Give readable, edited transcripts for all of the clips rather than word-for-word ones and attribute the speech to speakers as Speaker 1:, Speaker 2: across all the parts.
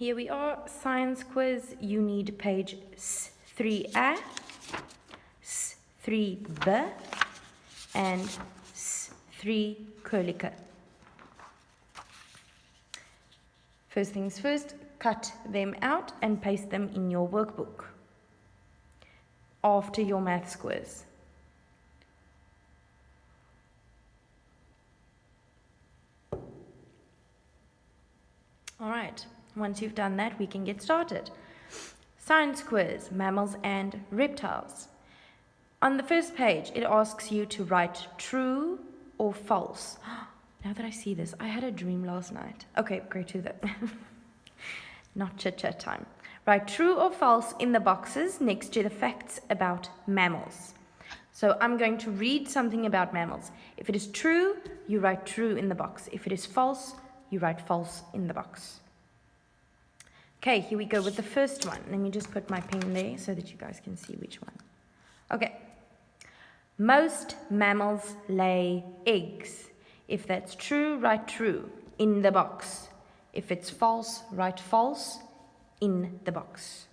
Speaker 1: Here we are, science quiz. You need page 3A, 3B, and 3 curlica. First things first, cut them out and paste them in your workbook after your maths quiz. All right, once you've done that, we can get started. Science quiz, mammals and reptiles. On the first page, it asks you to write true or false. Now that I see this, I had a dream last night. Okay, great to that. Not chit-chat time. Write true or false in the boxes next to the facts about mammals. So I'm going to read something about mammals. If it is true, you write true in the box. If it is false, you write false in the box. Okay, here we go with the first one. Let me just put my pen there so that you guys can see which one. Okay. Most mammals lay eggs. If that's true, write true in the box. If it's false, write false in the box.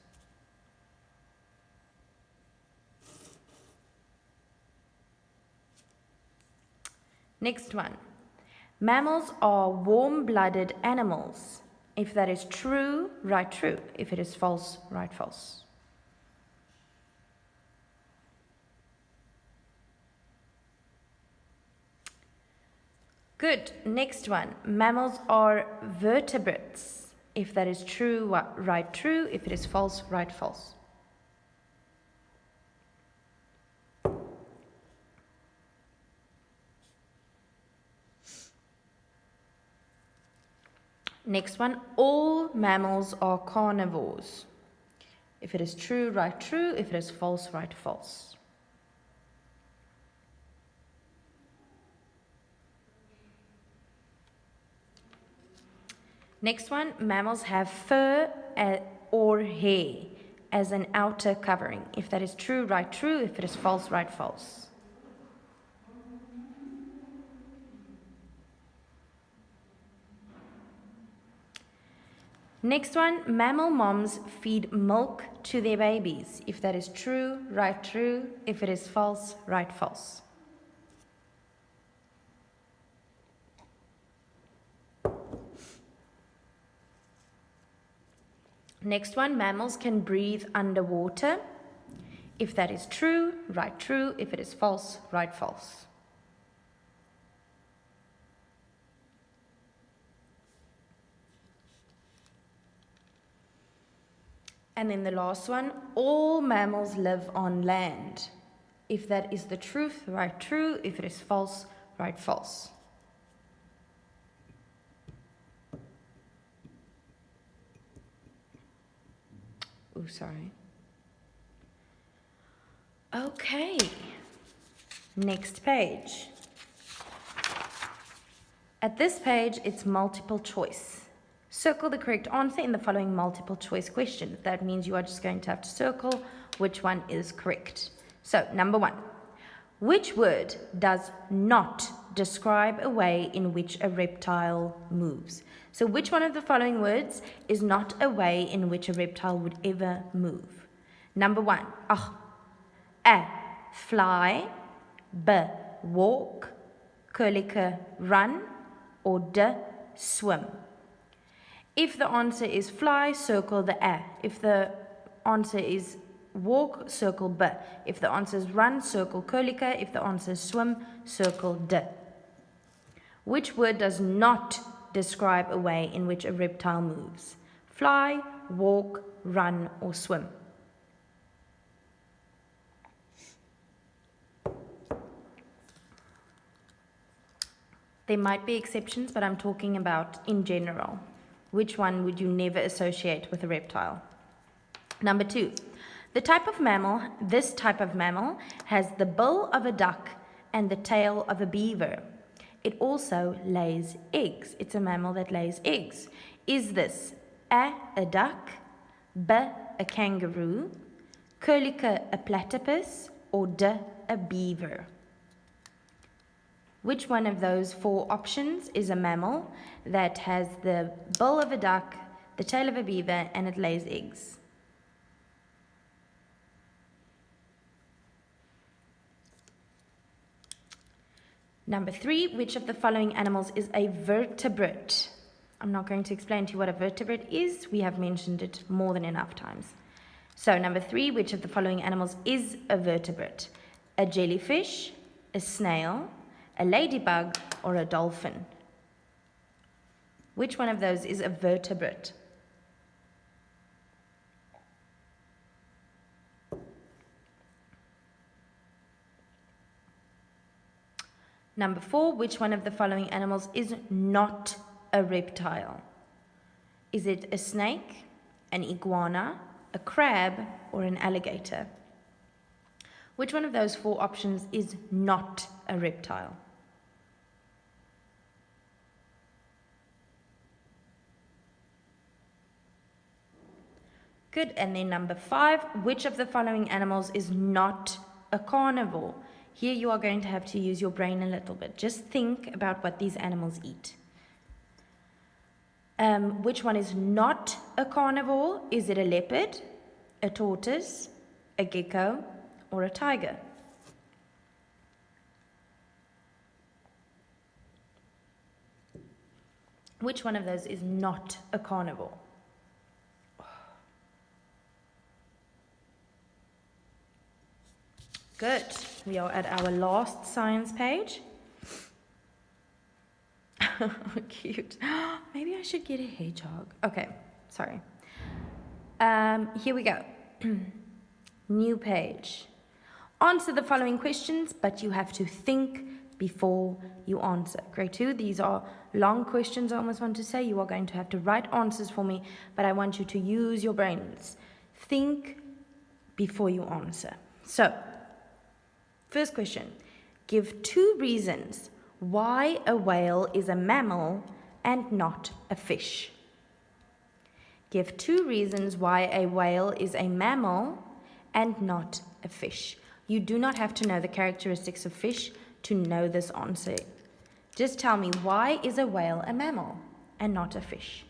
Speaker 1: Next one. Mammals are warm-blooded animals. If that is true, write true. If it is false, write false. Good. Next one. Mammals are vertebrates. If that is true, write true. If it is false, write false. Next one, all mammals are carnivores. If it is true, write true. If it is false, write false. Next one, mammals have fur or hair as an outer covering. If that is true, write true. If it is false, write false. Next one, mammal moms feed milk to their babies. If that is true, write true. If it is false, write false. Next one, mammals can breathe underwater. If that is true, write true. If it is false, write false. And then the last one, all mammals live on land. If that is the truth, write true. If it is false, write false. Oh, sorry. Okay. Next page. At this page, it's multiple choice. Circle the correct answer in the following multiple choice questions. That means you are just going to have to circle which one is correct. So, number 1. Which word does not describe a way in which a reptile moves? So, which one of the following words is not a way in which a reptile would ever move? Number 1. A. Fly. B. Walk. Curlica. Run. Or D. Swim. If the answer is fly, circle the A. If the answer is walk, circle B. If the answer is run, circle curlica. If the answer is swim, circle D. Which word does not describe a way in which a reptile moves? Fly, walk, run, or swim? There might be exceptions, but I'm talking about in general. Which one would you never associate with a reptile? Number 2, this type of mammal has the bill of a duck and the tail of a beaver. It also lays eggs. It's a mammal that lays eggs. Is this A, a duck, B, a kangaroo, curlica, a platypus, or D, a beaver? Which one of those 4 options is a mammal that has the bill of a duck, the tail of a beaver, and it lays eggs. Number 3, which of the following animals is a vertebrate? I'm not going to explain to you what a vertebrate is. We have mentioned it more than enough times. So number 3, which of the following animals is a vertebrate? A jellyfish, a snail, a ladybug, or a dolphin? Which one of those is a vertebrate? Number 4, which one of the following animals is not a reptile? Is it a snake, an iguana, a crab, or an alligator? Which one of those 4 options is not a reptile? Good. And then number 5, which of the following animals is not a carnivore? Here you are going to have to use your brain a little bit. Just think about what these animals eat. Which one is not a carnivore? Is it a leopard, a tortoise, a gecko, or a tiger? Which one of those is not a carnivore? Good. We are at our last science page. Cute. Maybe I should get a hedgehog. Okay, sorry. Here we go. New page. Answer the following questions, but you have to think before you answer. Grade 2, these are long questions, I almost want to say. You are going to have to write answers for me, but I want you to use your brains. Think before you answer. So, first question. Give 2 reasons why a whale is a mammal and not a fish. Give 2 reasons why a whale is a mammal and not a fish. You do not have to know the characteristics of fish to know this answer. Just tell me, why is a whale a mammal and not a fish?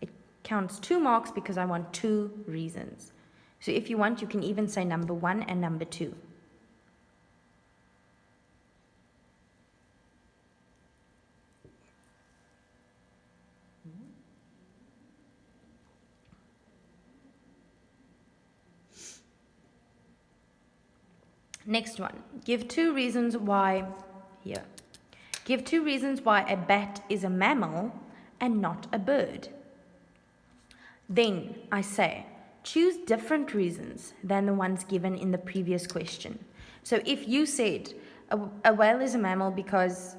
Speaker 1: It counts 2 marks because I want 2 reasons. So if you want, you can even say number 1 and number 2. Next one. Give 2 reasons why, here. Give 2 reasons why a bat is a mammal and not a bird. Then I say, choose different reasons than the ones given in the previous question. So if you said a whale is a mammal because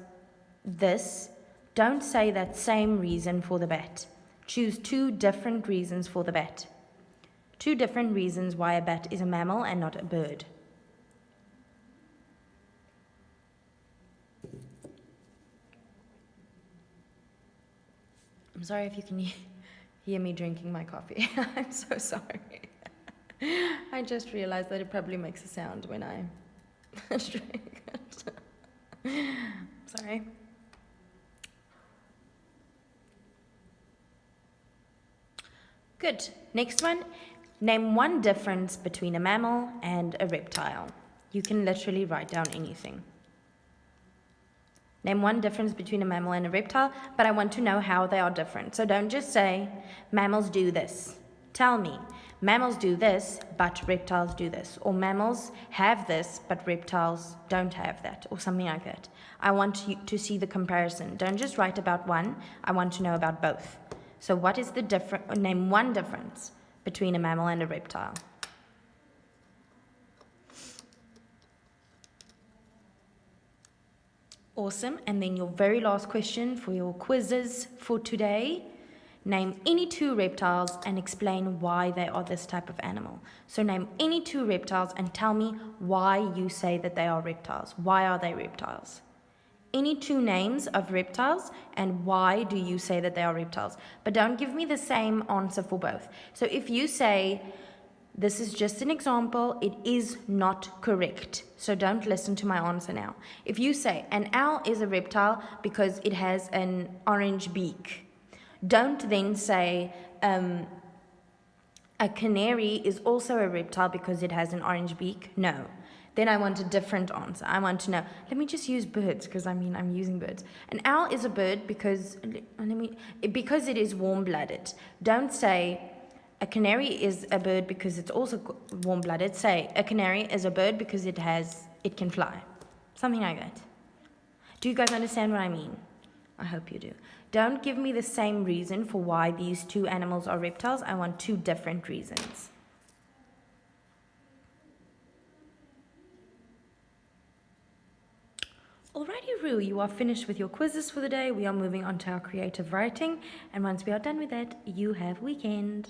Speaker 1: this, don't say that same reason for the bat. Choose 2 different reasons for the bat. 2 different reasons why a bat is a mammal and not a bird. I'm sorry if you can hear me drinking my coffee. I'm so sorry. I just realized that it probably makes a sound when I drink it. Sorry. Good. Next one. Name 1 difference between a mammal and a reptile. You can literally write down anything. Name 1 difference between a mammal and a reptile, but I want to know how they are different. So don't just say, mammals do this. Tell me, mammals do this, but reptiles do this. Or mammals have this, but reptiles don't have that. Or something like that. I want you to see the comparison. Don't just write about one. I want to know about both. So what is the difference? Name 1 difference between a mammal and a reptile. Awesome. And then your very last question for your quizzes for today. Name any 2 reptiles and explain why they are this type of animal. So name any 2 reptiles and tell me why you say that they are reptiles. Why are they reptiles? Any 2 names of reptiles and why do you say that they are reptiles? But don't give me the same answer for both. So if you say, this is just an example, it is not correct. So don't listen to my answer now. If you say an owl is a reptile because it has an orange beak, Don't then say a canary is also a reptile because it has an orange beak. No. Then I want a different answer. I want to know. Let me just use birds because I'm using birds. An owl is a bird because it is warm-blooded. Don't say a canary is a bird because it's also warm-blooded. Say a canary is a bird because it can fly. Something like that. Do you guys understand what I mean? I hope you do. Don't give me the same reason for why these two animals are reptiles. I want two different reasons. Alrighty, Roo, you are finished with your quizzes for the day. We are moving on to our creative writing. And once we are done with that, you have weekend.